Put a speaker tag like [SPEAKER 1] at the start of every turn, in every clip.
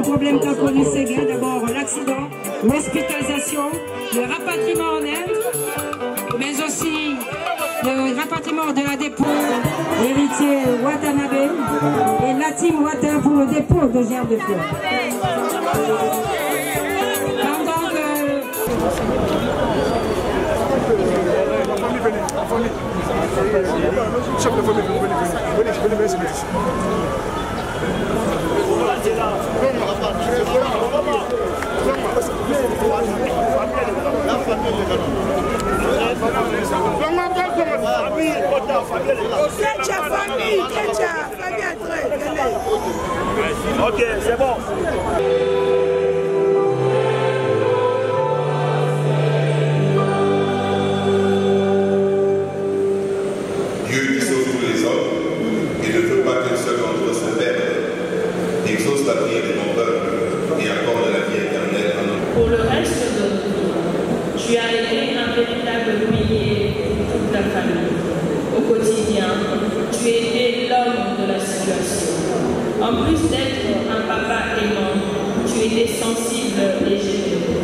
[SPEAKER 1] Problème qu'a connu ces gars, d'abord l'accident, l'hospitalisation, le rapatriement en Inde, mais aussi le rapatriement de la dépôt, l'héritier Watanabe et la team Water pour le dépôt de germes de fleurs. Pendant que...
[SPEAKER 2] Ok, c'est bon.
[SPEAKER 3] Dieu qui sauve tous les hommes et ne veut pas qu'un seul d'entre eux se perde. Exauce la prière de mon peuple et accorde la vie éternelle à nous.
[SPEAKER 4] Pour le reste de notre vie, tu as été un véritable pilier pour toute ta famille. Au quotidien, tu étais l'homme de la situation. En plus d'être un papa aimant, tu étais sensible et généreux.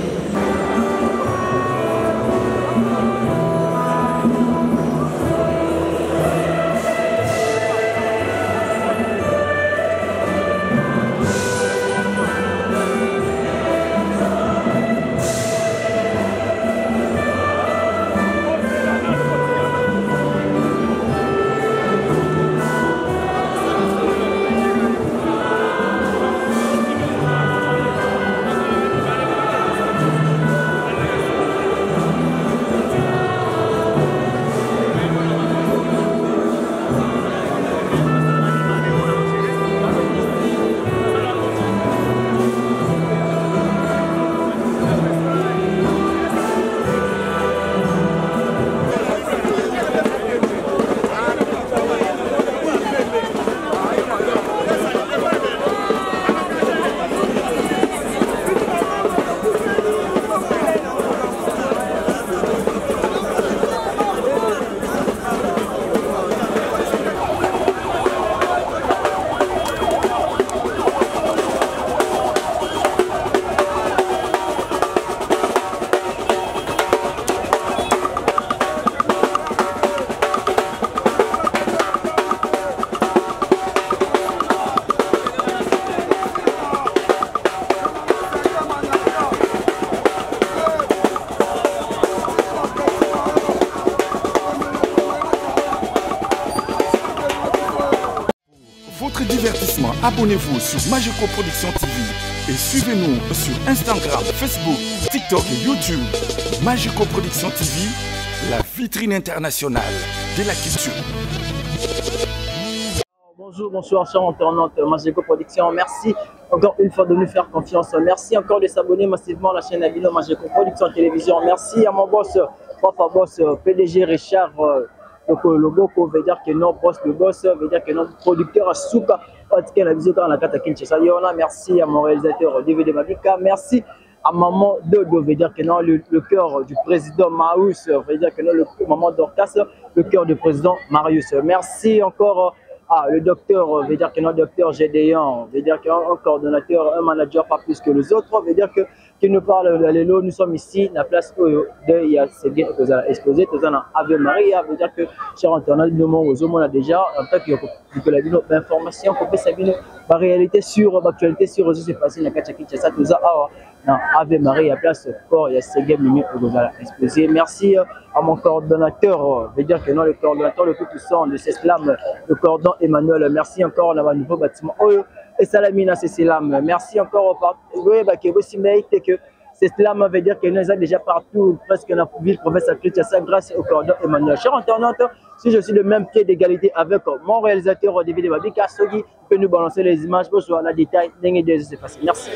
[SPEAKER 5] Votre divertissement, abonnez-vous sur Magico Production TV et suivez-nous sur Instagram, Facebook, TikTok et YouTube. Magico Production TV, la vitrine internationale de la culture.
[SPEAKER 2] Bonjour, bonsoir, chers internautes, Magico Production. Merci encore une fois de nous faire confiance. Merci encore de s'abonner massivement à la chaîne Abino Magico Production Télévision. Merci à mon boss, Papa Boss, PDG Richard. Donc le Boko veut dire que non, boss le boss veut dire que non, producteur à Souka, la visite dans la carte à Kinshasa. Merci à mon réalisateur DVD Mabika. Merci à maman Dodo, veut dire que non, le cœur du président Marius, veut dire que non, le maman Dorcas, le cœur du président Marius. Merci encore le docteur veut dire que notre docteur Gédéon, veut dire qu'un coordonnateur, un manager pas plus que les autres, veut dire que qui nous parle de l'élo, nous sommes ici, la place où il y a ces biens que vous allez exposer, tout ça dans Ave Maria, veut dire que, cher internaute, nous on a déjà, en tant que la vidéo d'information, qu'on peut savoir la réalité sur l'actualité, sur ce qui s'est passé dans Kachaki, ça, tout ça, dans Ave Maria, place corps, il y a ces biens que vous allez exposer. Merci à mon coordonnateur, veut dire que non, le coordonnateur le plus puissant de ces slams, le cordon Emmanuel, merci encore dans le nouveau bâtiment. Et Salamina, c'est Slam. Merci encore au parti. Oui, que aussi mérite que c'est Slam veut dire que nous sommes déjà partout, presque dans la ville, province de ça grâce au cordon Emmanuel. Chers internautes, si je suis de même pied d'égalité avec mon réalisateur David Babi Kassogi, il peut nous balancer les images pour voir la détail. C'est facile. Merci.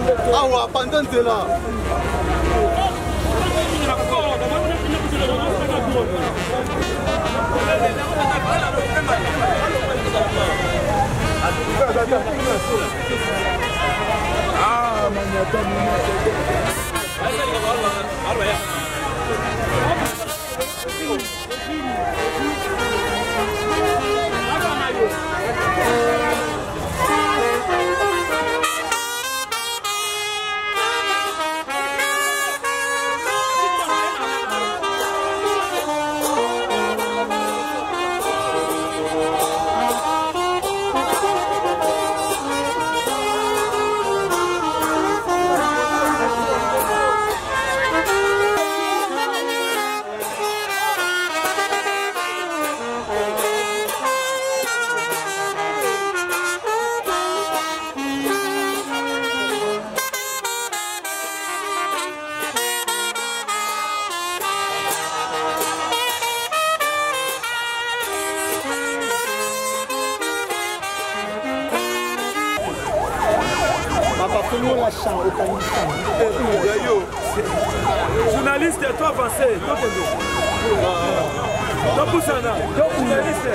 [SPEAKER 6] Awa, pendant là. Ah,
[SPEAKER 7] Journaliste, toi avancé. Donc, Poussana, journaliste.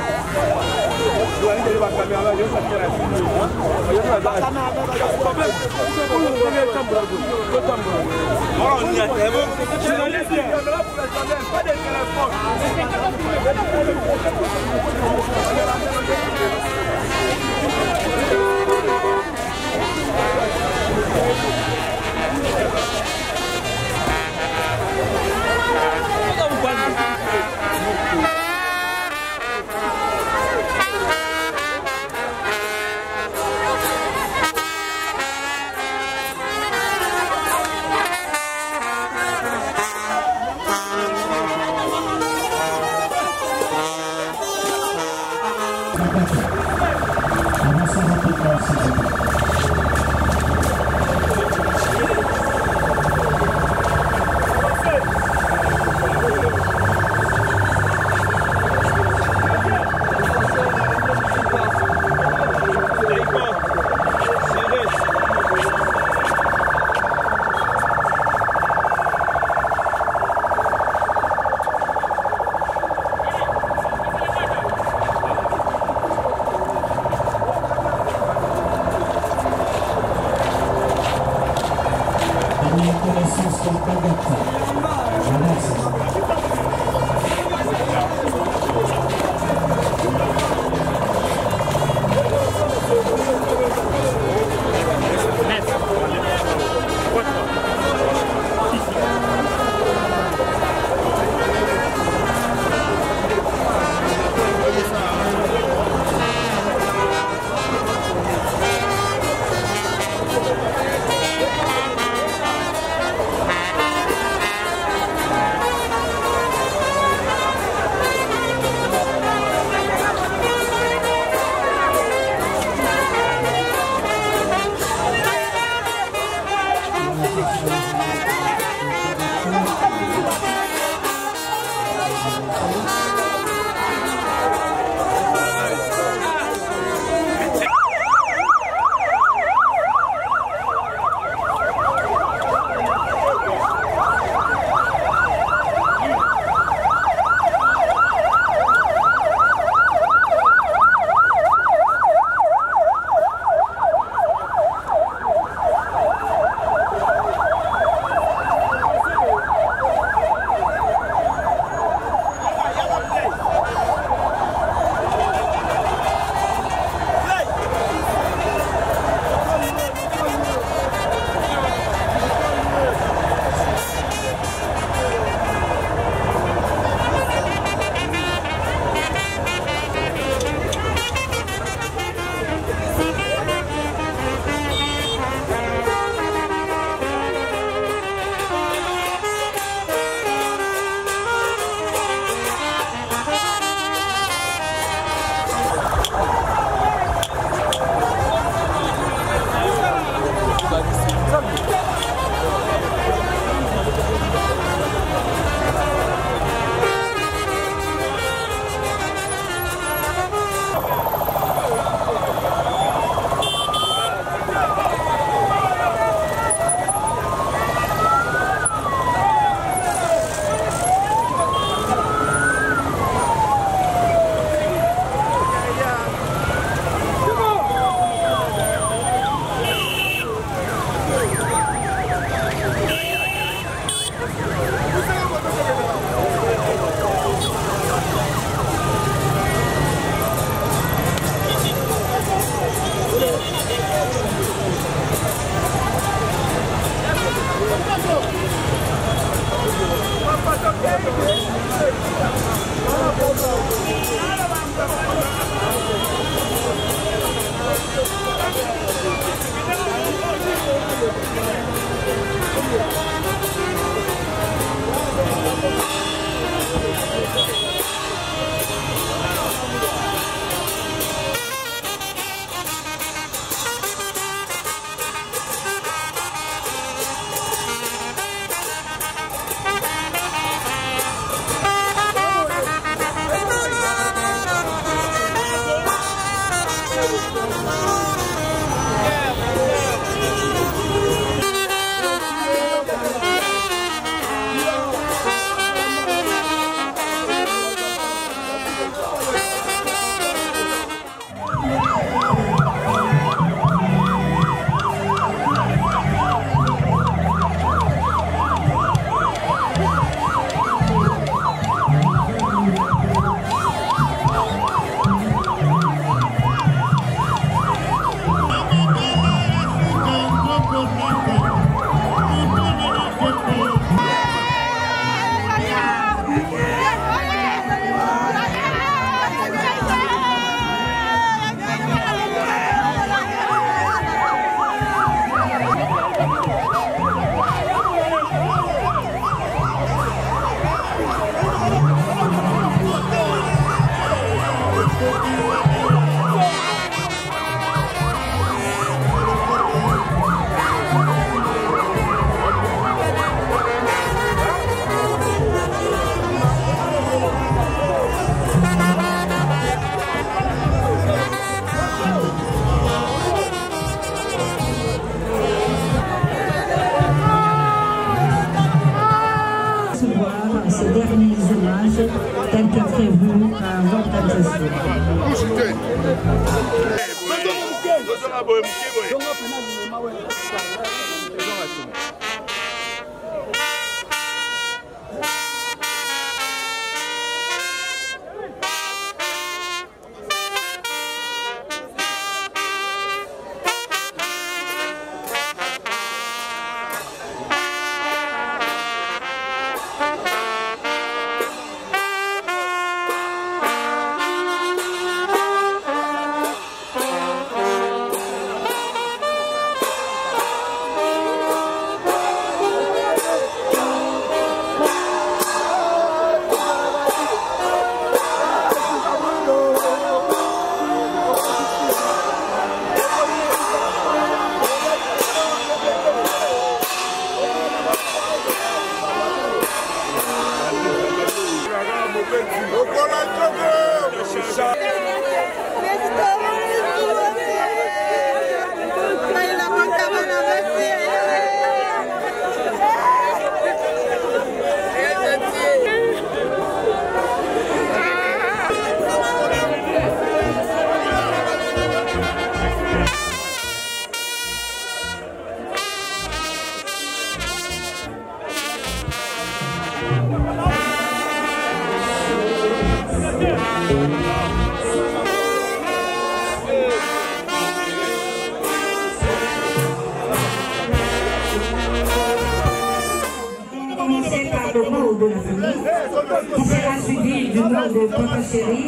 [SPEAKER 1] qui sera suivi du nom de Papa Chéri,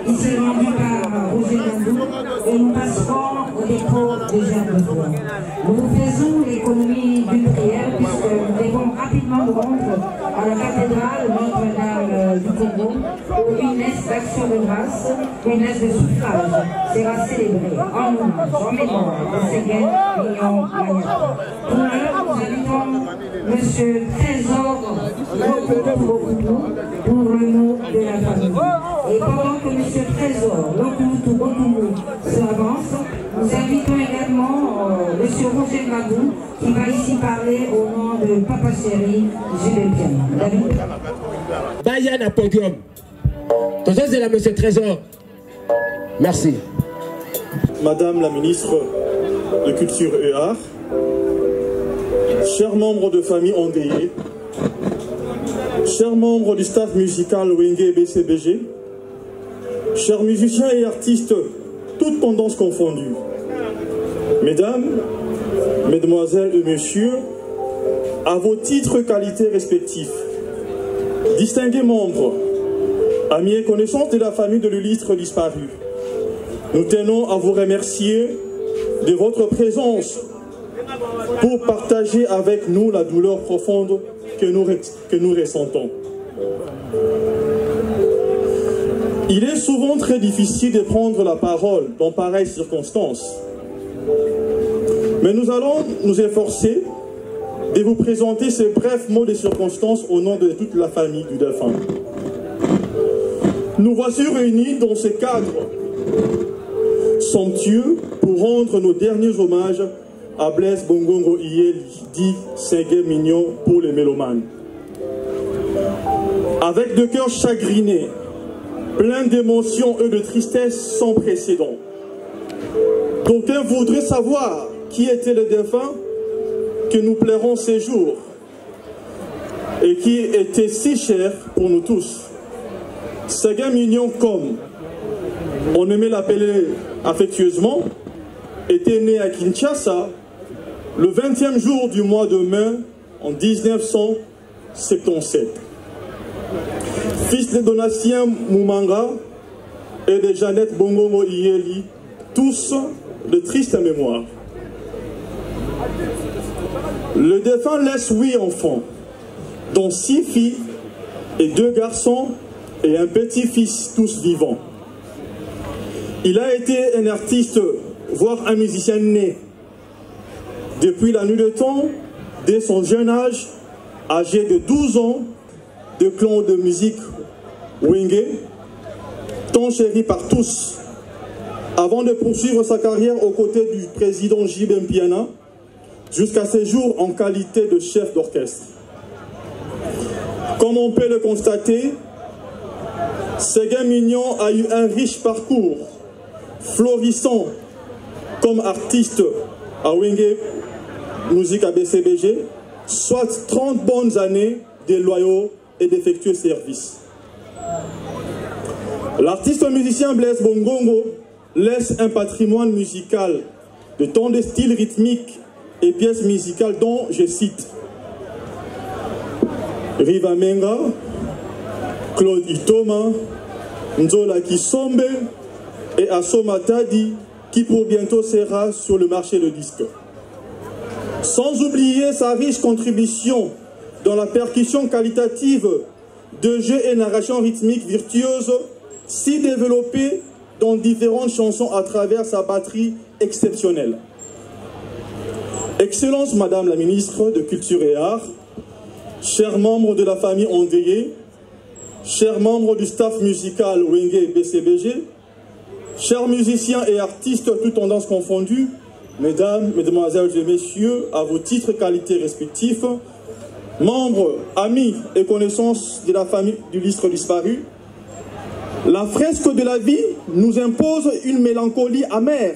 [SPEAKER 1] qui sera rendu par Roger Landou, et nous passerons au dépôt des Gerbes de Bois. Nous faisons l'économie d'une prière puisque nous devons rapidement nous rendre à la cathédrale Notre-Dame du Congo où une messe d'action de grâce, une messe de suffrage sera célébrée en hommage, en mémoire de Séguin Mignon Magnac. Pour l'heure, nous invitons M. Trésor pour le nom de la famille. Et pendant que M. Trésor Lokutu s'avance, nous invitons également M. Roger Magou qui va ici parler au nom de Papa Chéri, Jules Bien. David.
[SPEAKER 8] Bayana podium. Tout ça, c'est là, M. Trésor. Merci.
[SPEAKER 9] Madame la ministre de Culture et Arts, chers membres de famille endeuillés, chers membres du staff musical Wenge BCBG, chers musiciens et artistes, toutes tendances confondues, mesdames, mesdemoiselles et messieurs, à vos titres et qualités respectifs, distingués membres, amis et connaissances de la famille de l'illustre disparu, nous tenons à vous remercier de votre présence pour partager avec nous la douleur profonde que nous ressentons. Il est souvent très difficile de prendre la parole dans pareilles circonstances. Mais nous allons nous efforcer de vous présenter ces brefs mots de circonstances au nom de toute la famille du défunt. Nous voici réunis dans ce cadre somptueux pour rendre nos derniers hommages à Blaise Bongongo Iyeli, dit Séguin Mignon pour les mélomanes. Avec deux cœurs chagrinés, pleins d'émotions et de tristesse sans précédent. D'aucuns voudraient savoir qui était le défunt que nous plairons ces jours et qui était si cher pour nous tous. Séguin Mignon, comme on aimait l'appeler affectueusement, était né à Kinshasa le 20e jour du mois de mai en 1977. Fils de Donatien Moumanga et de Jeannette Bongongo Iyeli, tous de triste mémoire. Le défunt laisse 8 enfants, dont 6 filles et 2 garçons et un petit-fils, tous vivants. Il a été un artiste, voire un musicien né. Depuis la nuit de temps, dès son jeune âge, âgé de 12 ans, de clan de musique Wenge, tant chéri par tous, avant de poursuivre sa carrière aux côtés du président J.B. Mpiana, jusqu'à ses jours en qualité de chef d'orchestre. Comme on peut le constater, Séguin Mignon a eu un riche parcours, florissant, comme artiste à Wenge Musique à BCBG, soit 30 bonnes années de loyaux et d'effectueux services. L'artiste musicien Blaise Bongongo laisse un patrimoine musical de tant de styles rythmiques et pièces musicales dont je cite Riva Menga, Claude Itoma, Nzola Kisombe et Assoma Tadi, qui pour bientôt sera sur le marché de disques. Sans oublier sa riche contribution dans la percussion qualitative de jeux et narration rythmique virtuose, si développée dans différentes chansons à travers sa batterie exceptionnelle. Excellence Madame la Ministre de Culture et Arts, chers membres de la famille endeuillée, chers membres du staff musical Wenge BCBG, chers musiciens et artistes toutes tendances confondues, mesdames, mesdemoiselles et messieurs, à vos titres et qualités respectifs, membres, amis et connaissances de la famille du L'Istre disparu, la fresque de la vie nous impose une mélancolie amère,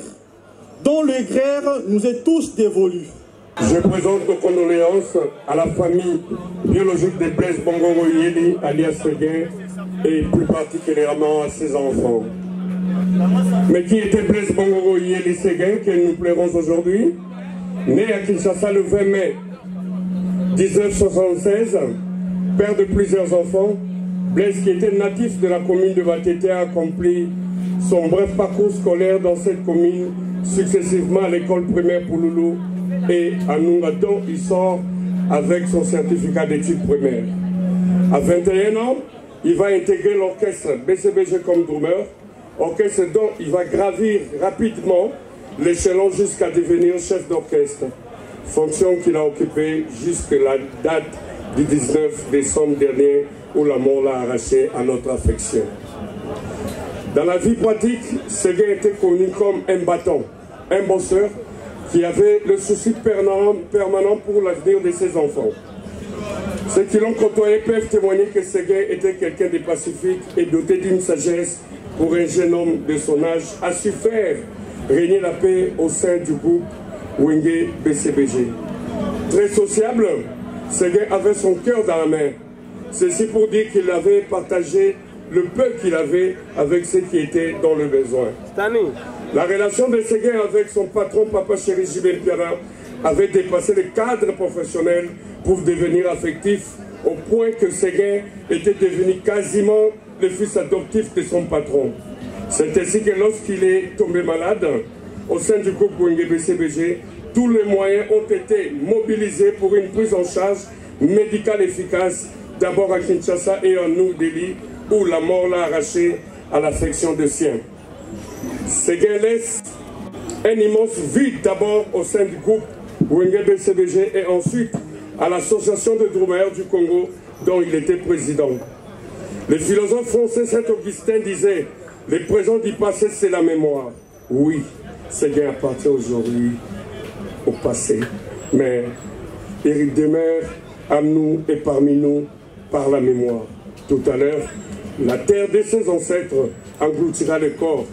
[SPEAKER 9] dont le grère nous est tous dévolu.
[SPEAKER 10] Je présente nos condoléances à la famille biologique de Blaise Bongongo Yeli, alias Seguin, et plus particulièrement à ses enfants. Mais qui était Blaise Bongongo Yeli Seguin, que nous pleurons aujourd'hui, né à Kinshasa le 20 mai 1976, père de plusieurs enfants, Blaise, qui était natif de la commune de Vatete, a accompli son bref parcours scolaire dans cette commune, successivement à l'école primaire Pouloulou et à Nunga, dont il sort avec son certificat d'études primaires. À 21 ans, il va intégrer l'orchestre BCBG comme drummer, orchestre dont il va gravir rapidement l'échelon jusqu'à devenir chef d'orchestre, fonction qu'il a occupée jusqu'à la date du 19 décembre dernier où la mort l'a arraché à notre affection. Dans la vie pratique, Seguin était connu comme un battant, un bosseur qui avait le souci permanent pour l'avenir de ses enfants. Ceux qui l'ont côtoyé peuvent témoigner que Seguin était quelqu'un de pacifique et doté d'une sagesse pour un jeune homme de son âge, a su faire régner la paix au sein du groupe Wenge BCBG. Très sociable, Seguin avait son cœur dans la main. Ceci pour dire qu'il avait partagé le peu qu'il avait avec ceux qui étaient dans le besoin. La relation de Seguin avec son patron, Papa Chéri Gilbert Piara, avait dépassé le cadre professionnel pour devenir affectif, au point que Seguin était devenu quasiment le fils adoptif de son patron. C'est ainsi que lorsqu'il est tombé malade, au sein du groupe Wenge BCBG, tous les moyens ont été mobilisés pour une prise en charge médicale efficace, d'abord à Kinshasa et en New Delhi, où la mort l'a arraché à l'affection de sien. Seguin laisse un immense vide d'abord au sein du groupe Wenge BCBG et ensuite à l'association de drummers du Congo dont il était président. Le philosophe français Saint-Augustin disait « Le présent du passé, c'est la mémoire ». Oui, Seguin appartient aujourd'hui au passé, mais il demeure à nous et parmi nous par la mémoire. Tout à l'heure, la terre de ses ancêtres engloutira le corps,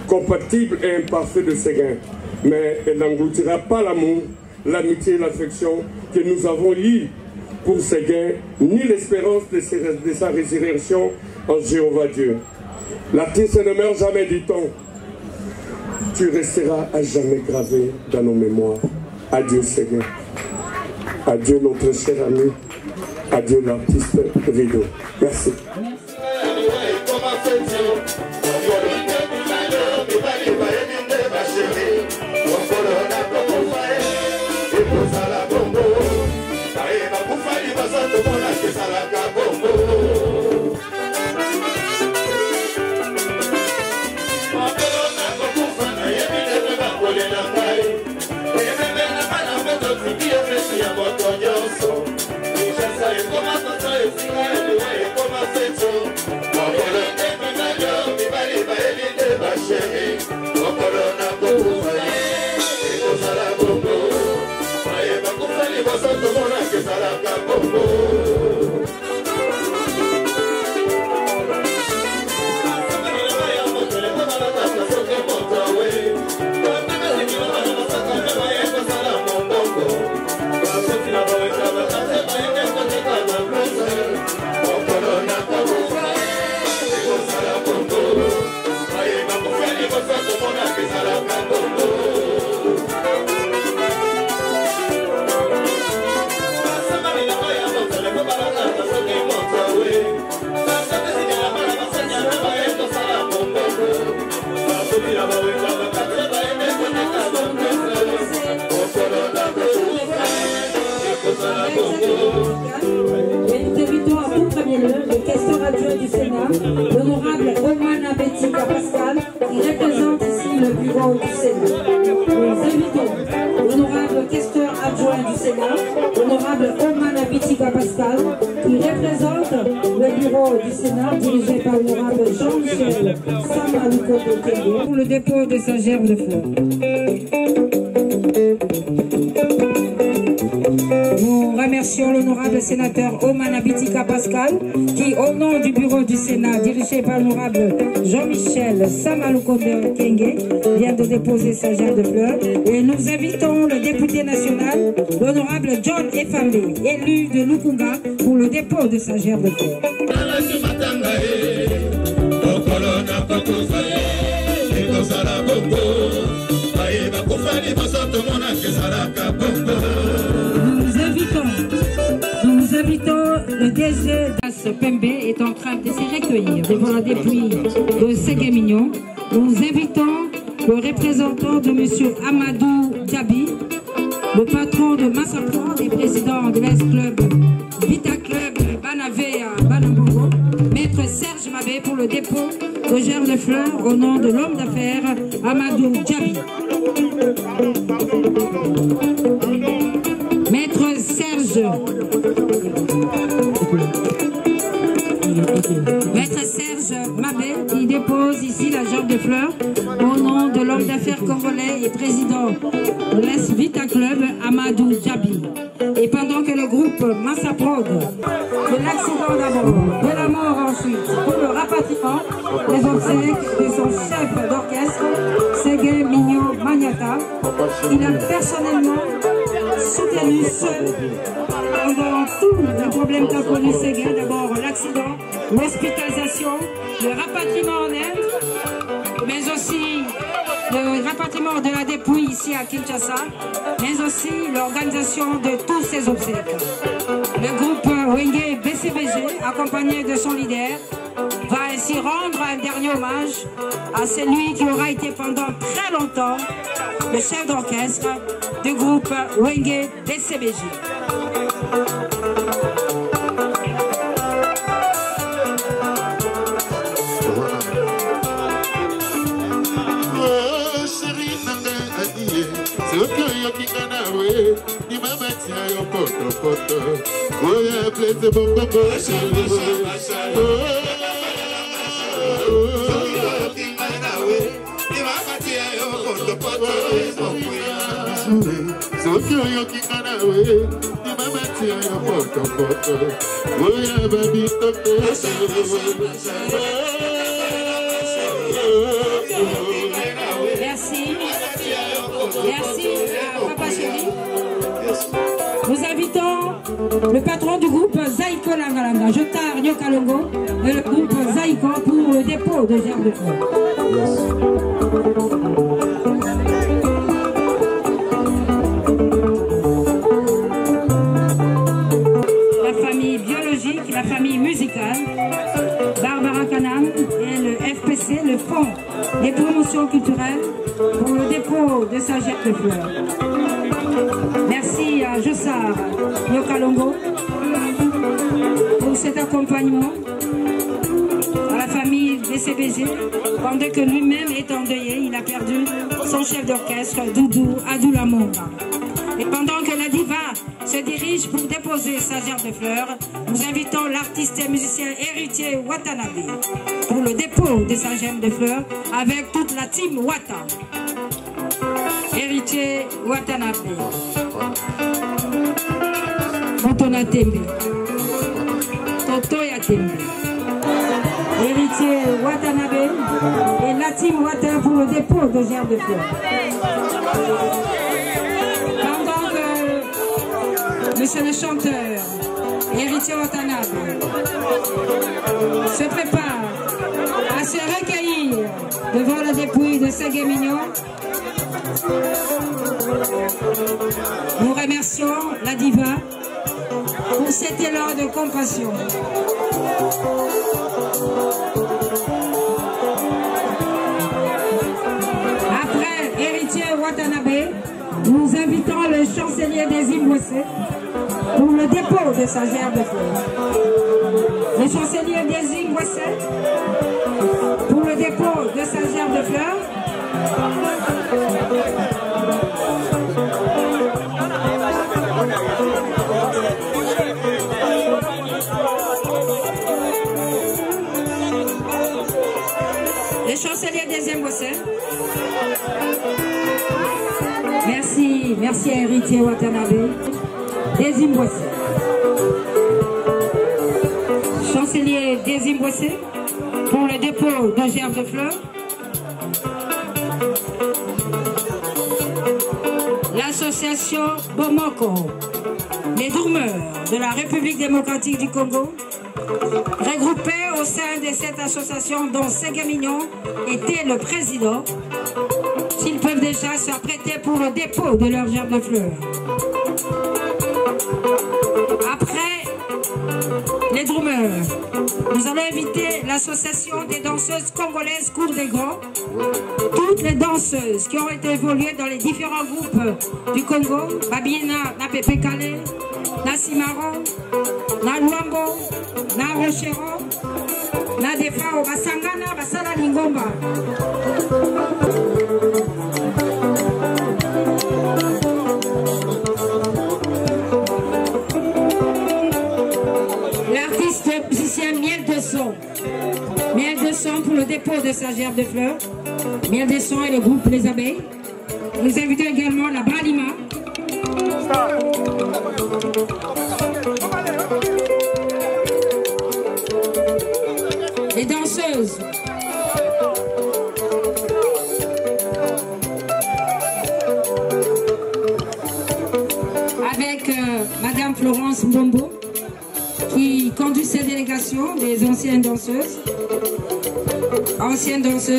[SPEAKER 10] compatible et imparfait de Seguin, mais elle n'engloutira pas l'amour, l'amitié et l'affection que nous avons liés pour Seguin, ni l'espérance de sa résurrection en Jéhovah Dieu. L'artiste ne meurt jamais, dit-on. Tu resteras à jamais gravé dans nos mémoires. Adieu Seguin. Adieu notre cher ami. Adieu l'artiste Rideau. Merci.
[SPEAKER 1] Et nous invitons à tout premier lieu le questeur adjoint du Sénat, l'honorable Omana Betika Pascal, qui représente ici le bureau du Sénat. Nous invitons l'honorable questeur adjoint du Sénat, l'honorable Omana Betika Pascal, qui représente le bureau du Sénat, dirigé par l'honorable Jean-Michel Samalouko pour le dépôt de sa gerbe de fleurs. Nous remercions l'honorable sénateur Omana Betika Pascal qui, au nom du bureau du Sénat dirigé par l'honorable Jean-Michel Samalouko Kenge, vient de déposer sa gerbe de fleurs. Et nous invitons le député national, l'honorable John Efambe, élu de Lukunga, pour le dépôt de sa gerbe de fleurs. Nous invitons le DG Das Pembe est en train de se recueillir devant la dépouille de Ségué Mignon. Nous invitons le représentant de M. Amadou Djabi, le patron de Massapro et président de l'Est Club Vita Club Banavé à Banambogo, maître Serge Mabé pour le dépôt de gerbe de fleurs au nom de l'homme d'affaires Amadou Djabi. Maître Serge Mabé, il dépose ici la gerbe de fleurs au nom de l'homme d'affaires congolais et président de l'Est Vita Club Amadou Djabi. Et pendant que le groupe Massaprod, de l'accident d'abord, de la mort ensuite, pour le rapatriement des obsèques de son chef d'orchestre, Ségué Mignon Magnata, il a personnellement soutenu ceux pendant tous les problèmes qu'a connu Ségué, d'abord l'accident, l'hospitalisation, le rapatriement en Inde, mais aussi le rapatriement de la dépouille ici à Kinshasa, mais aussi l'organisation de tous ces obsèques. Le groupe Wenge BCBG, accompagné de son leader, va ainsi rendre un dernier hommage à celui qui aura été pendant très longtemps le chef d'orchestre du groupe Wenge BCBG. Merci à Papa Chéri. Nous invitons le patron du groupe Zaïko Langalanga, Jotar Nyokalongo, et le groupe Zaïko pour le dépôt de gerbe de fleurs. La famille biologique, la famille musicale, Barbara Kanam et le FPC, le Fonds des promotions culturelles, pour le dépôt de sa gerbe de fleurs. Merci à Jossar Nyokalongo pour cet accompagnement, à la famille des CBG, pendant que lui-même est endeuillé, il a perdu son chef d'orchestre, Doudou Adoulamonga. Et pendant que la diva se dirige pour déposer sa gerbe de fleurs, nous invitons l'artiste et musicien héritier Watanabe pour le dépôt de sa gerbe de fleurs avec toute la team Wata. Héritier Watanabe, Motona Tembe, Totoya Tembe, héritier Watanabe et la team Wata pour le dépôt de gerbe de fleurs. Pendant que monsieur le chanteur, héritier Watanabe, se prépare à se recueillir devant la dépouille de Ségué Mignon, nous remercions la diva pour cet élan de compassion. Après héritier Watanabe, nous invitons le chancelier des Imboissé pour le de sa gerbe de fleurs. Le chancelier désigne Boisset pour le dépôt de sa gerbe de fleurs. Le chancelier deuxième Boisset. Merci à Héritier Watanabe. Deuxième Boisset. Chancelier Désir Boissé pour le dépôt de gerbe de fleurs. L'association Bomoko, les Dourmeurs de la République démocratique du Congo, regroupés au sein de cette association dont Ségué Mignon était le président, s'ils peuvent déjà s'apprêter pour le dépôt de leur gerbe de fleurs. Après les Drummers, nous allons inviter l'association des danseuses congolaises Cour des Grands, toutes les danseuses qui ont été évoluées dans les différents groupes du Congo, Babina, na Pepe Kale, na Simaro, na Luambo, na Rochero, na Defao, Basangana, Basala Lingomba. L'artiste musicien Miel de Son. Miel de Son pour le dépôt de sa gerbe de fleurs. Miel de Son et le groupe Les Abeilles. Nous invitons également la Bralima. Les danseuses. Avec Madame Florence Mbombo, qui conduit cette délégation des anciennes danseuses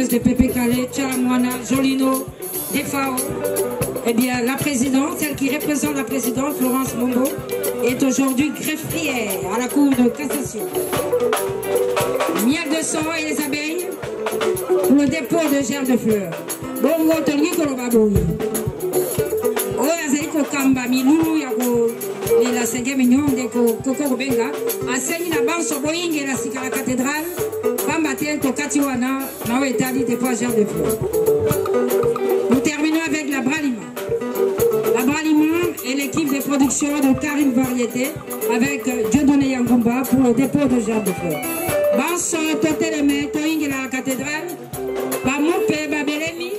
[SPEAKER 1] de Pepe Kale, Tchalamouana, Jolino, Defao. Eh bien, la présidente, celle qui représente la présidente, Florence Mbombo, est aujourd'hui greffière à la Cour de cassation. Miel de Son et les Abeilles pour le dépôt de gerbe de fleurs. Bongo Tongi Kolobaboui. Oya Kamba Milulu Yako. Et la Ségué Mignon de Koko Benga, enseigne la banque sur Boeing et la cathédrale, Pambatel Tokatiwana, Nao Etali des pois gerbe de fleurs. Nous terminons avec la Bralima. La Bralima et l'équipe de production de Karim Variété avec Dieudonné Yangumba pour le dépôt de gerbe de fleurs. Banque Toteleme, Toing et la cathédrale, Bamope Babelemi,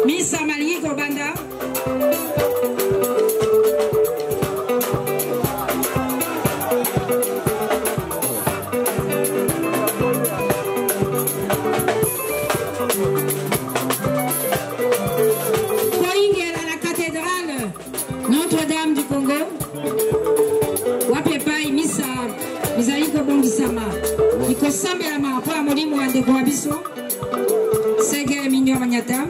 [SPEAKER 1] Missa Mali Gobanda. Notre-Dame du Congo, Wapepai Missa, Misaïko Bongisama, Iko Sambelama, Pa Molimo Ande Goabiso, Ségué Mignon Magnata,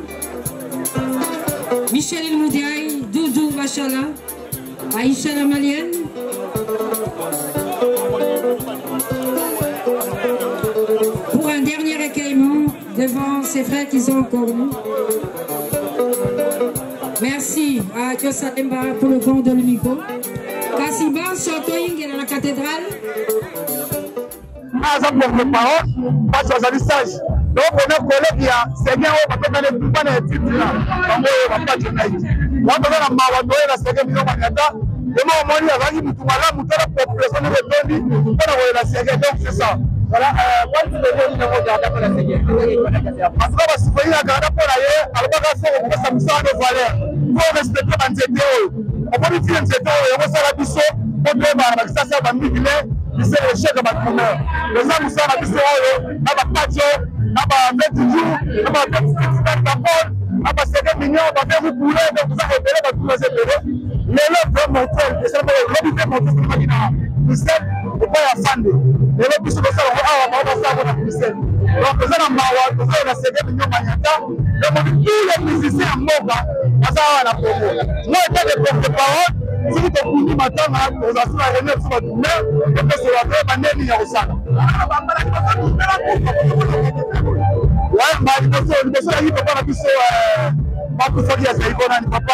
[SPEAKER 1] Michel Moudiaï, Doudou Bachala, Aïcha la Malienne, pour un dernier recueillement devant ses frères qui sont encore nous. Merci à Kyosalemba pour le don de l'unico. Kassiba, Sotoing et la cathédrale.
[SPEAKER 6] Parce que j'ai sage. Donc on a collègue c'est bien on va faire des pas de titres là. On va pas journaliste. On va faire la mawato et la Ségué Mignon Magnata. Et moi on m'a dit avant il mutuala mutala population de Bendi pour la Ségué donc c'est ça. Voilà, moi je vais vous regarder pour la Ségué. Parce que va se faire la garde pour aller à l'obligation de sa mission de valeur. Pour respecter la nzete. On peut dire nzete et on s'en biso pour que ça ça va migler. C'est le chef de ma commune. Les hommes sont à biso na ba patio, na ba metiju, na ba petit d'abord, na ba Ségué Mignon va faire vous couler donc vous avez repéré tout les repérés. Mais le veut monter, et c'est le veut monter sur la guinée. Vous savez, vous pouvez affonder. Et le plus de ça, on va faire la puissance. Donc, vous avez un mawa, vous avez la Ségué Mignon Magnata. Donc, tous les musiciens en Moga, vous avez la promo. Moi, je suis porte-parole. Si vous êtes venu matin, vous avez la remise sur votre main, et puis sur la main, vous avez mis au sang. Ouais, mais il faut que vous ayez pas la puissance. bakufaki azali mpona ni papa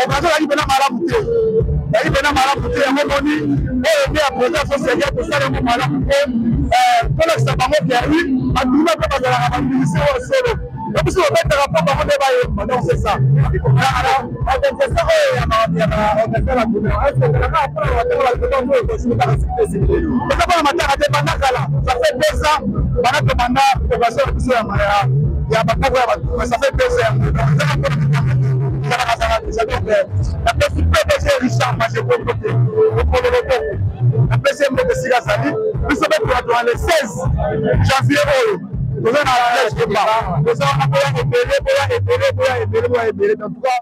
[SPEAKER 6] okazolaki mpena malamu te yaki mpena malamu te yango moni oyo nde ya présence osenge kosala yango malamu te tolakisa bango perwi batuna mpe bazalaka baministre oyo solo ebiso babetaka mpo bango nde bayeba donc c'est ça organisation oyo ya organisation esokelaka mpona batekola lipetongo oyo kosilaka eza mpona mataka te banda kala ça fait 2 ans bana tomanda occasion ya biso ya bakoko ya bato ça fait 2 ans la PDG Richard Majeko côté la PCM de Siga Sali nous sommes pour le 16 janvier nous allons à l'âge de pas nous allons épéler en tout cas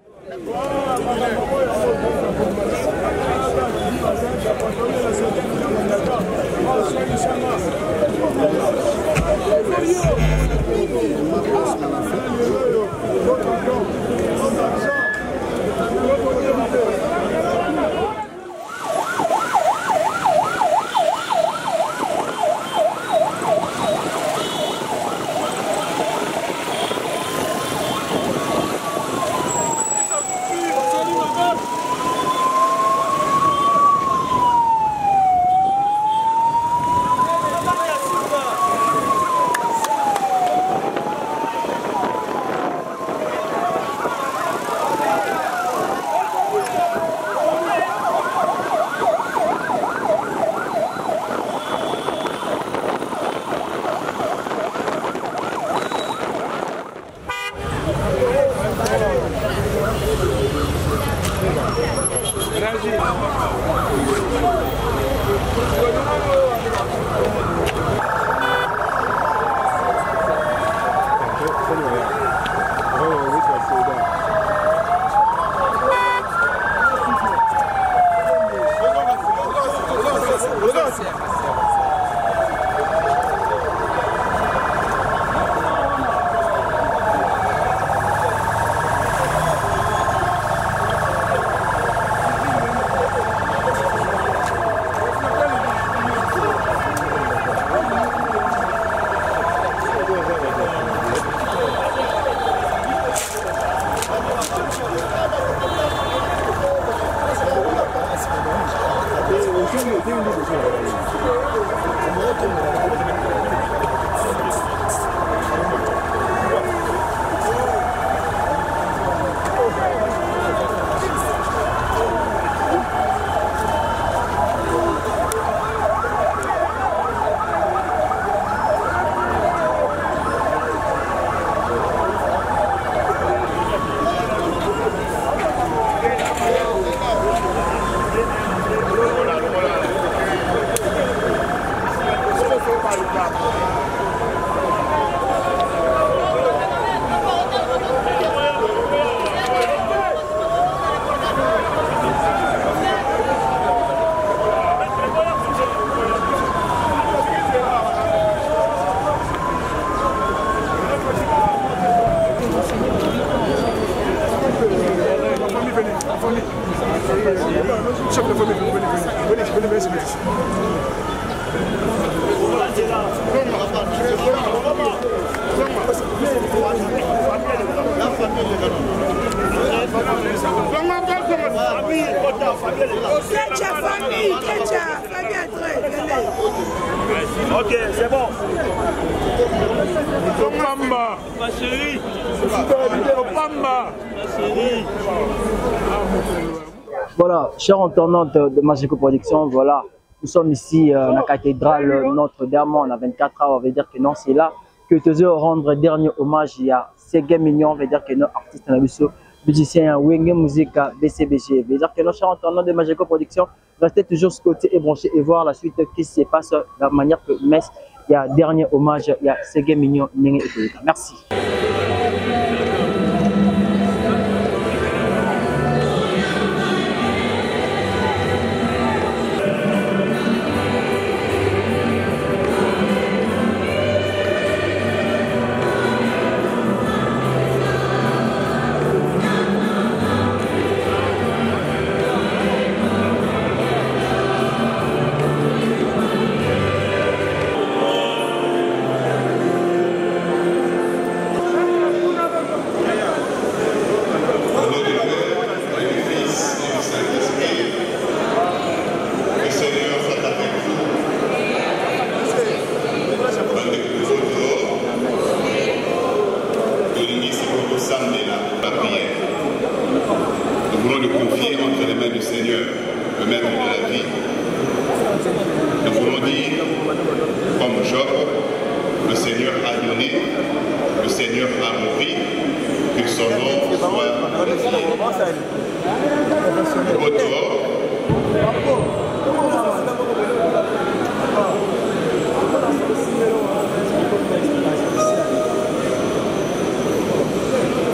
[SPEAKER 7] Ok, c'est bon. Pamba, ma chérie. Pamba, ma chérie.
[SPEAKER 2] Voilà, chers internautes de Majeko Production, voilà, nous sommes ici à la cathédrale Notre-Dame, on a 24 heures, on veut dire que non, c'est là que tu veux rendre dernier hommage, il y a Ségué Mignon, on veut dire que nos artistes, musiciens, Wenge Musique, BCBG, on veut dire que nos chers internautes de Majeko Production, restez toujours scottés et branchés et voir la suite qui se passe de la manière que Metz, il y a dernier hommage, il y a Ségué Mignon, merci.
[SPEAKER 3] voulons le confier entre les mains du Seigneur, le maître de la vie. Nous voulons dire, comme Job, le Seigneur a donné, le Seigneur a nourri, que son nom soit glorifié.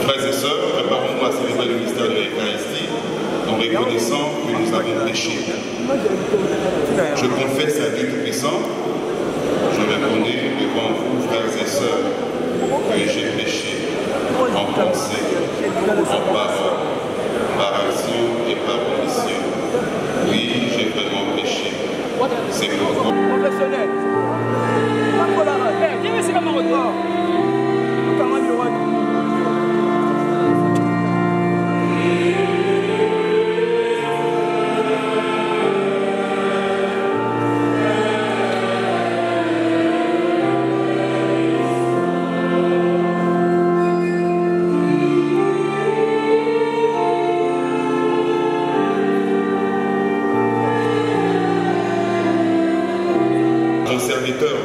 [SPEAKER 3] Frères et sœurs, préparons-nous à célébrer le mystère de l'Eucharistie en reconnaissant que nous avons péché. Je confesse à Dieu Tout-Puissant, je reconnais devant vous, frères et sœurs, que j'ai péché en pensée, en parole, par action et par omission. Oui, j'ai vraiment péché. C'est pourquoi.
[SPEAKER 2] Professionnel.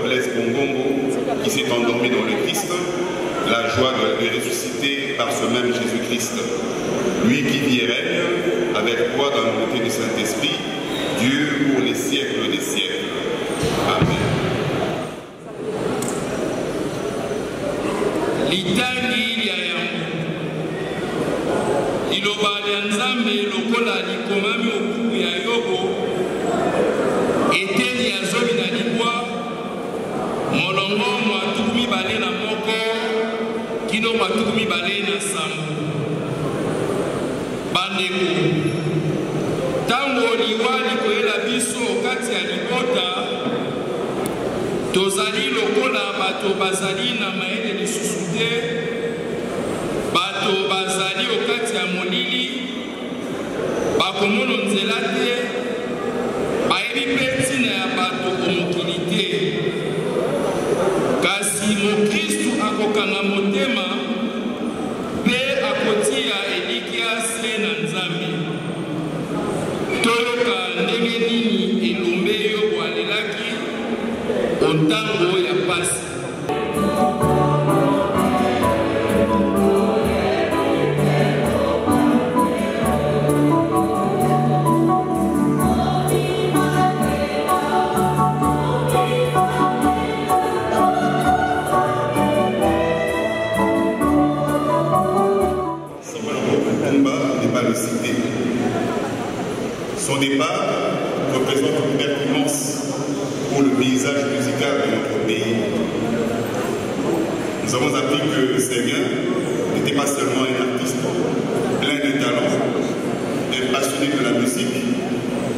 [SPEAKER 3] Blaise Bongongo, qui s'est endormi dans le Christ, la joie de le ressusciter par ce même Jésus-Christ. Lui qui vit et règne avec toi dans l'unité du Saint-Esprit, Dieu pour les siècles des siècles. Amen.
[SPEAKER 11] Litani ya yango liloba ya Nzambe lokola likomami okuku ya Yobo eteni ya zomi na libwa molongo mwatuku mibale na moko kino mwatuku mibale na sambo. Bandeko tango liwa likoyela biso kati ya libota tozali lokola bato bazali na mayele lisusu te, bato bazali okati ya molili bakomona nzela te, bayebi mpe ntina ya bato omokili te. Kasi mokristu akokanga motema mpe akotia elikya se na Nzambe. Toyoka ndenge nini elombe Yobo alelaki ontango ya pasi.
[SPEAKER 3] Son départ représente une perte immense pour le paysage musical de notre pays. Nous avons appris que Séguin n'était pas seulement un artiste plein de talent, un passionné de la musique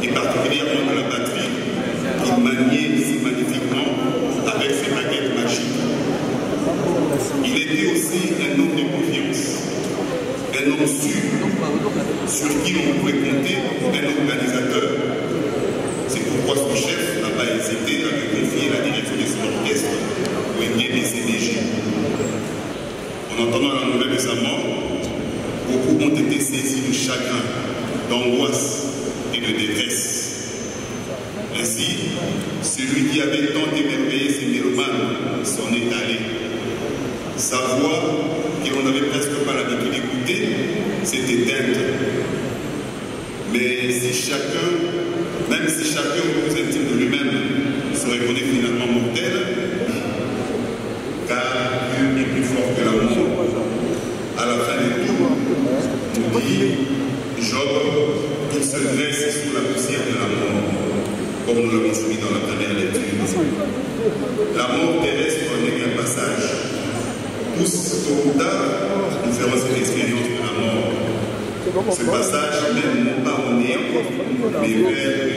[SPEAKER 3] et particulièrement de la batterie qu'il maniait si magnifiquement avec ses baguettes magiques. Il était aussi un homme de confiance, un homme sûr, sur qui on pouvait compter, un organisateur. C'est pourquoi son chef n'a pas hésité à lui confier la direction de son orchestre, Wenge BCDG. En entendant la nouvelle de sa mort, beaucoup ont été saisis de chagrin, d'angoisse et de détresse. Ainsi, celui qui avait tant émerveillé ses mélomanes s'en est allé. Sa voix, que l'on n'avait presque pas l'habitude d'écouter, s'est éteinte. Mais si chacun, même si chacun au plus intime de lui-même se reconnaît finalement mortel, car Dieu est plus fort que l'amour, à la fin de tout, nous dit Job qu'il se dresse sous la poussière de la mort, comme nous l'avons soumis dans la première lecture. La mort terrestre n'est qu'un passage. Tous, tôt ou tard, nous ferons cette expérience de la mort. Ce passage, même non pas au néant, mais vers...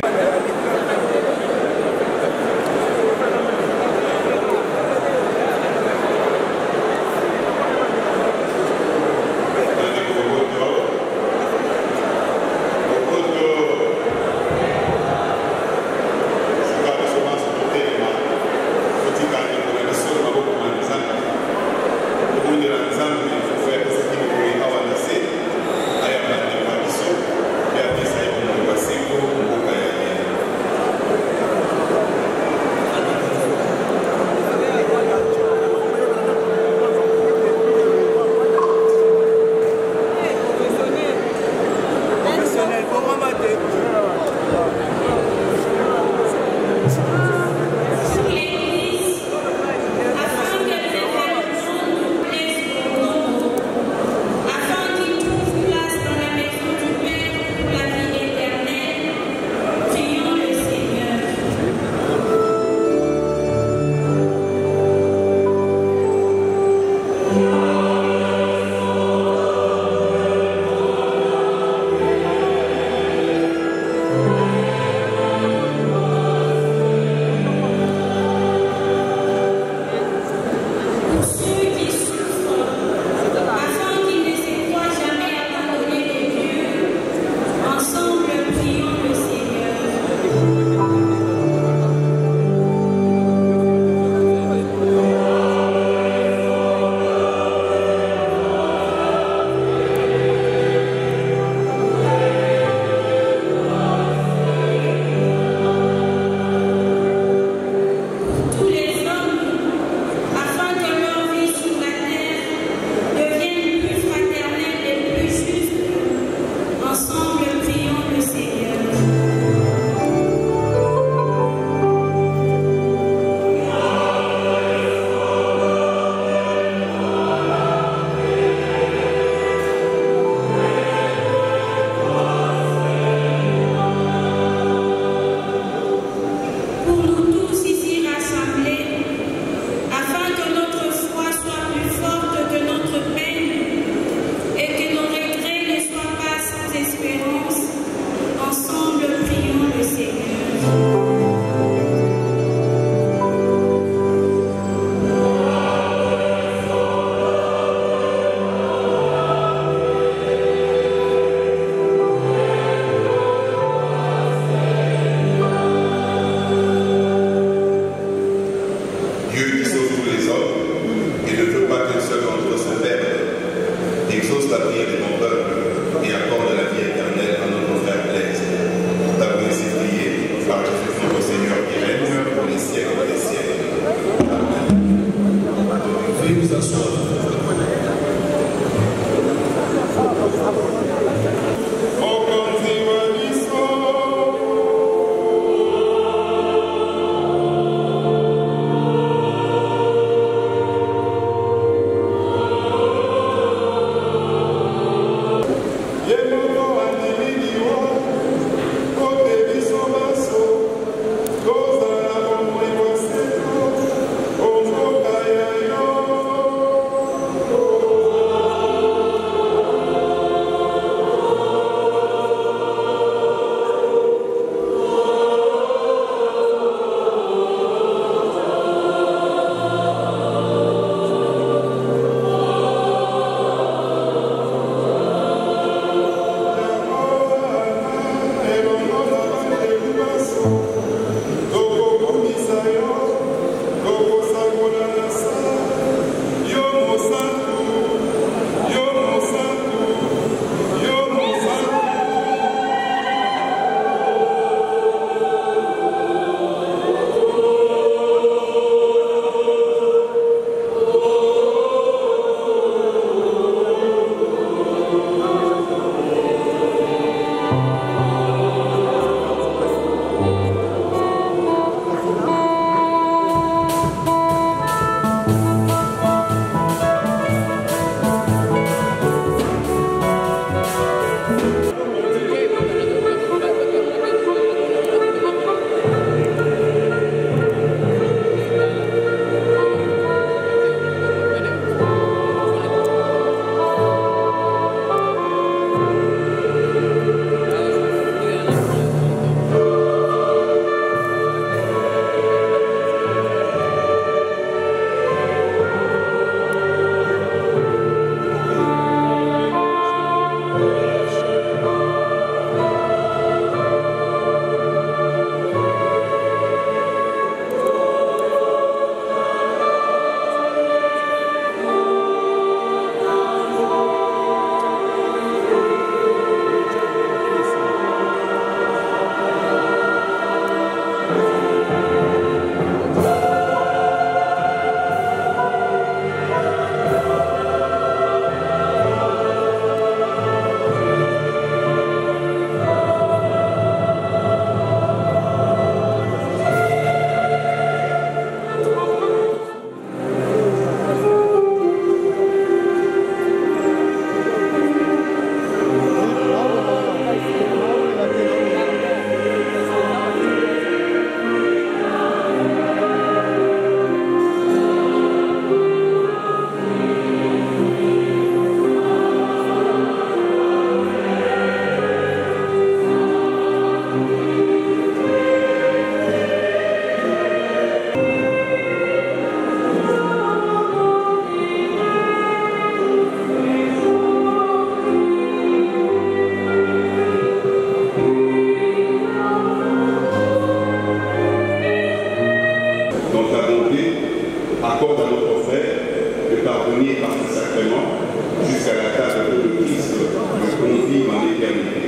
[SPEAKER 3] l'égalité.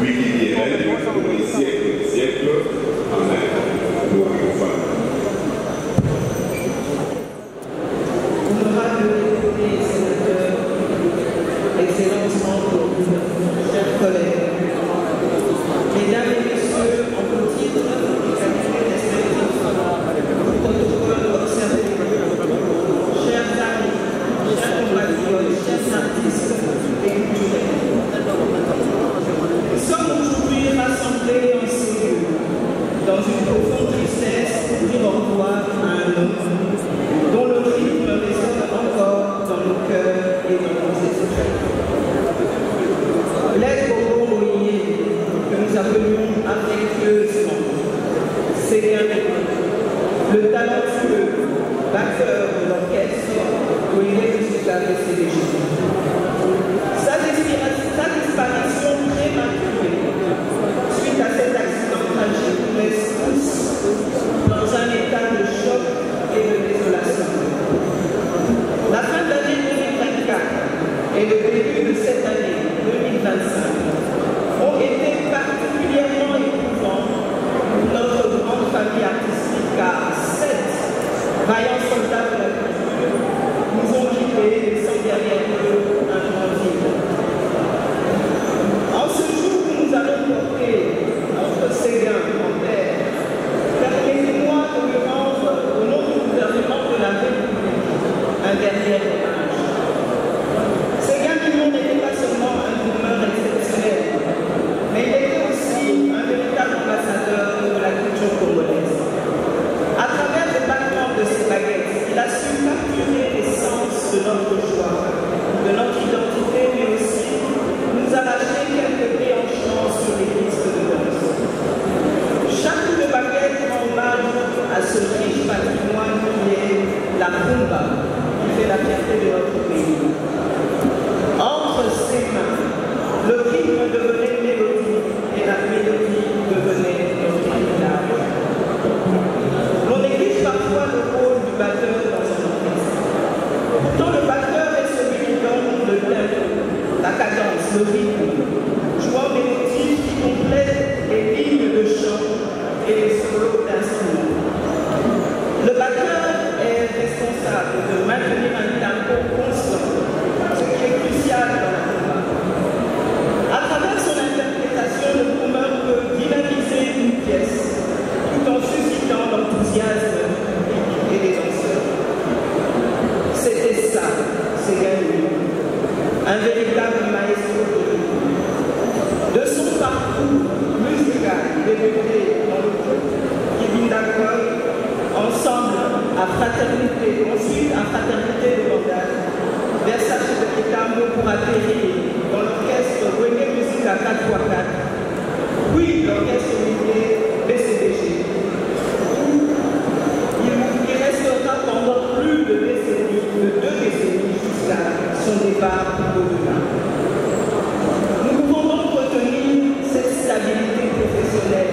[SPEAKER 3] Lui qui dit règne pour les siècles et les siècles. Amen. Gloire au Père.
[SPEAKER 12] Honorable député et sénateur, Excellences membres, chers collègues, Mesdames et Messieurs, en vos titres et qualités respectifs, protocole observé, chers amis, chers compatriotes, chers artistes et culturels, nous sommes aujourd'hui rassemblés en ces lieux, dans une profonde tristesse pour dire au revoir à un homme dont le rythme résonne encore dans nos cœurs et dans nos esprits. Blaise Bobo-Moïse, que nous appelions affectueusement Séguin, le talentueux batteur de l'orchestre Olivier Musical de CDG. Sa disparition prématurée suite à cet accident tragique nous laisse tous dans un état de choc et de désolation. La fin de l'année 2024 et le début de cette année 2025 ont été particulièrement éprouvants pour notre grande famille artistique, car 7 vaillants soldats de la culture nous ont quittés, laissant derrière eux un grand vide. En ce jour où nous allons porter notre Séguin en terre, permettez-moi de lui rendre, au nom du gouvernement de la République, un dernier hommage. Séguin Mignon n'était pas seulement un drummer exceptionnel, mais il était aussi un véritable ambassadeur de la culture congolaise. À travers le battement de ses baguettes, il a su capturer l'essence de notre joie, de notre identité, mais aussi nous arracher quelques déhanchements sur les pistes de danse. Chaque coup de baguette rend hommage à ce riche patrimoine qui est la rumba, qui fait la fierté de notre pays. Entre ses mains, le rythme devenait mélodie et la mélodie devenait notre héritage. On néglige parfois le rôle du batteur dans un orchestre. Pourtant, le batteur est celui qui donne le tempo, la cadence, le rythme, jouant mélodie qui complète les lignes de chant et les solos d'instruments. Le batteur est responsable de maintenir un tempo constant, ce qui est crucial dans la rumba. À travers son interprétation, le drummer peut dynamiser une pièce tout en suscitant l'enthousiasme et les danseurs. C'était ça, Séguin Mignon, un véritable maestro de rythme. De son parcours musical débuté dans le groupe Kibinda Koy, ensemble à Fraternité, ensuite à Fraternité de Bandal, Versace de Kitamo pour atterrir dans l'orchestre Wenge Musique à 4x4, puis l'orchestre Olivier BCDG. Il restera pendant plus de 2 décennies jusqu'à son départ au-delà. Nous pouvons donc retenir cette stabilité professionnelle.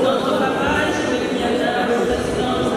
[SPEAKER 4] Notre papa, je me dis à la présidence,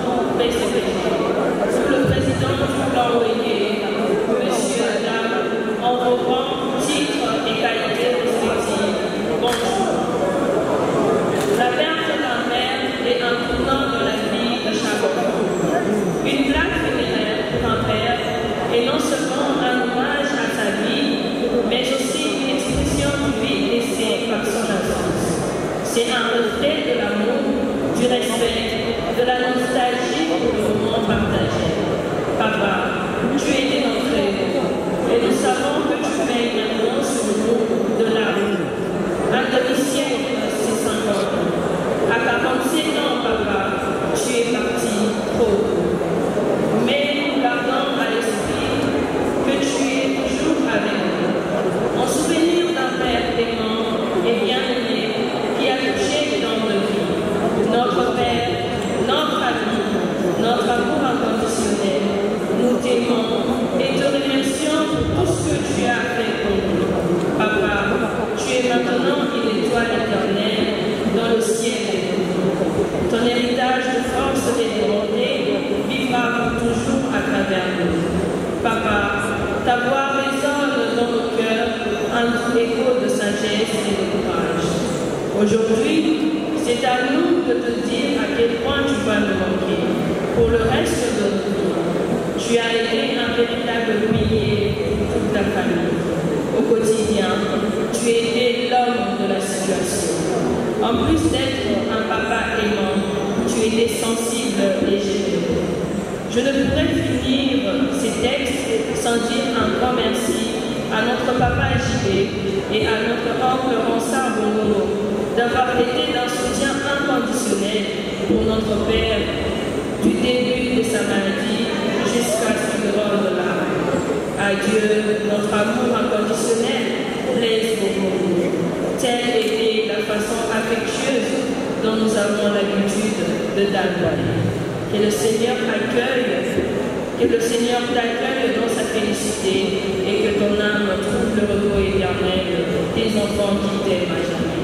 [SPEAKER 4] toujours à travers nous. Papa, ta voix résonne dans nos cœurs, un écho de sagesse et de courage. Aujourd'hui, c'est à nous de te dire à quel point tu vas nous manquer pour le reste de notre vie. Tu as été un véritable pilier pour toute ta famille. Au quotidien, tu étais l'homme de la situation. En plus d'être un papa aimant, tu étais sensible et généreux. Je ne pourrais finir ces textes sans dire un grand merci à notre papa JB et à notre oncle Ronsard Bongo d'avoir été d'un soutien inconditionnel pour notre père du début de sa maladie jusqu'à ce qu'il rende l'âme. Adieu, notre amour inconditionnel, Blaise Bongo. Telle était la façon affectueuse dont nous avons l'habitude de t'accueillir. Que le Seigneur t'accueille dans sa félicité et que ton âme trouve le repos éternel des enfants qui t'aiment à jamais.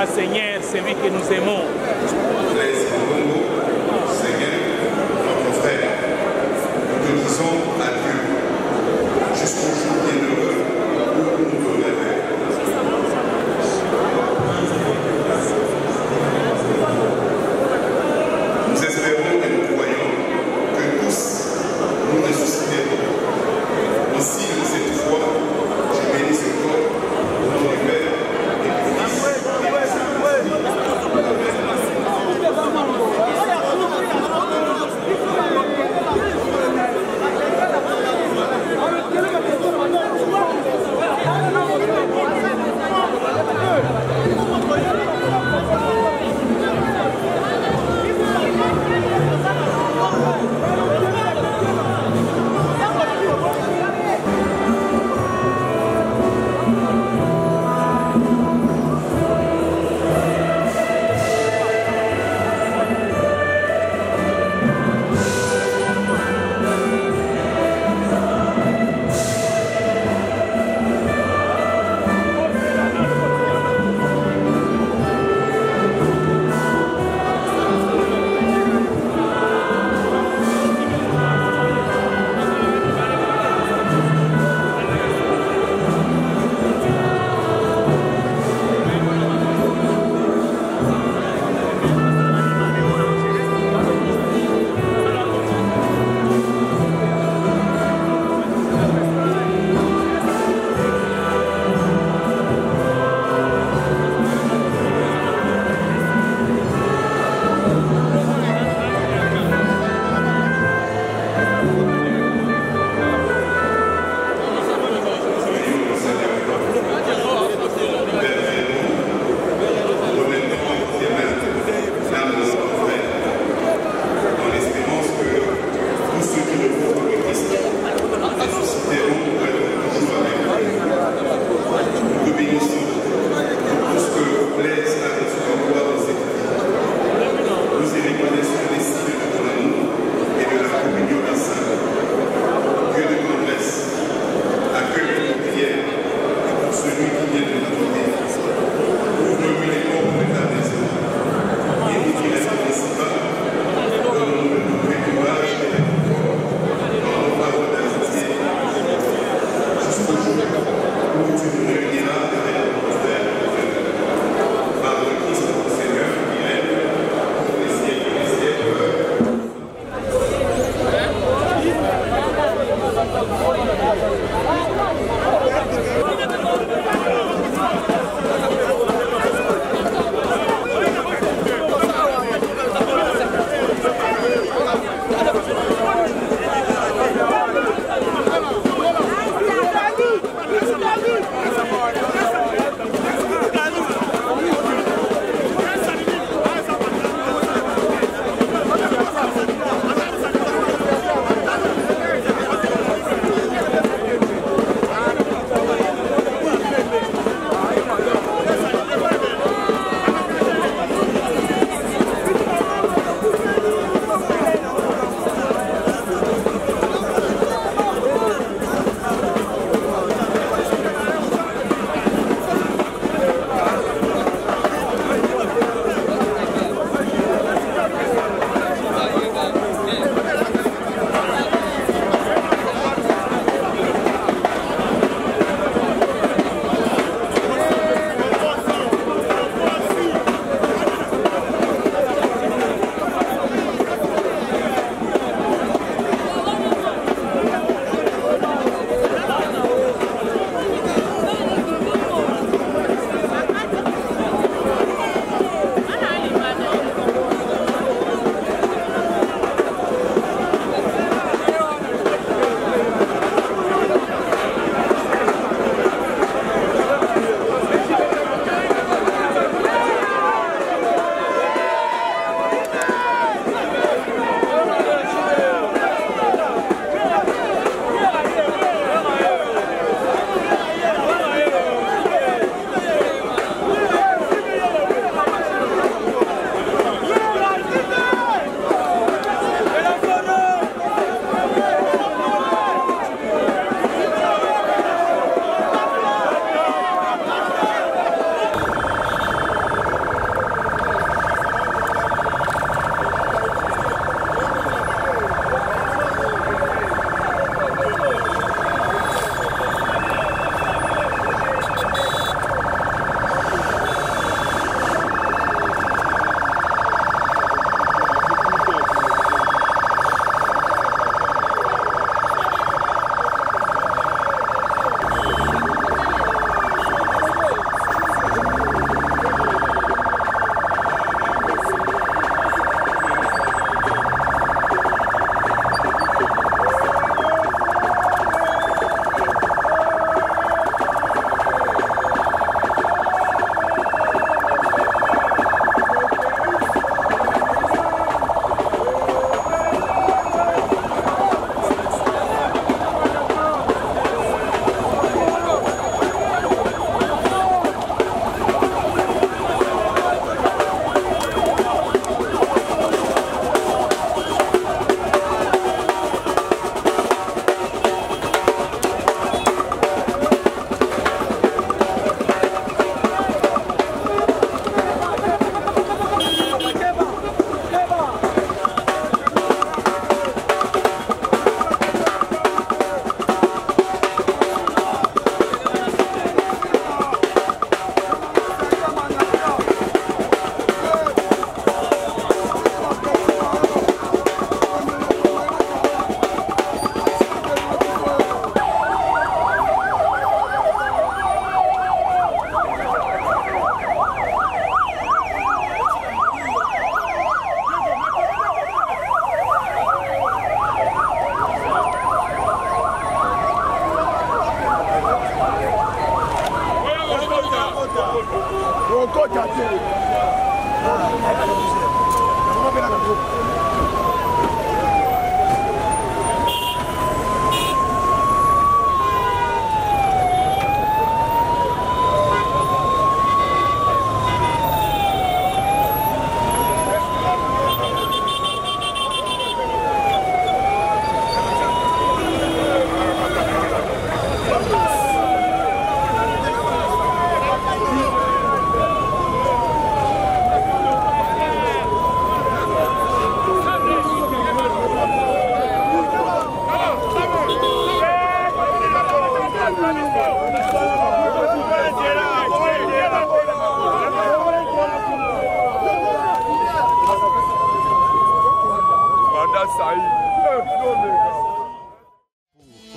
[SPEAKER 7] Seigneur, celui que nous aimons.
[SPEAKER 3] Blaise Bongo, Seigneur, notre frère, nous te disons adieu jusqu'au jour bienheureux où nous te verrons. Nous espérons et nous croyons que tous nous ressusciterons. Aussi, cette fois, je bénis ce corps au nom du Père et du Fils et du Saint-Esprit.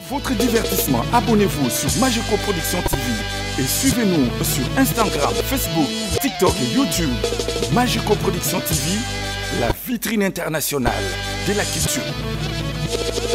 [SPEAKER 5] Votre divertissement, abonnez-vous sur Mageco Production TV et suivez-nous sur Instagram, Facebook, TikTok et YouTube. Mageco Production TV, la vitrine internationale de la culture.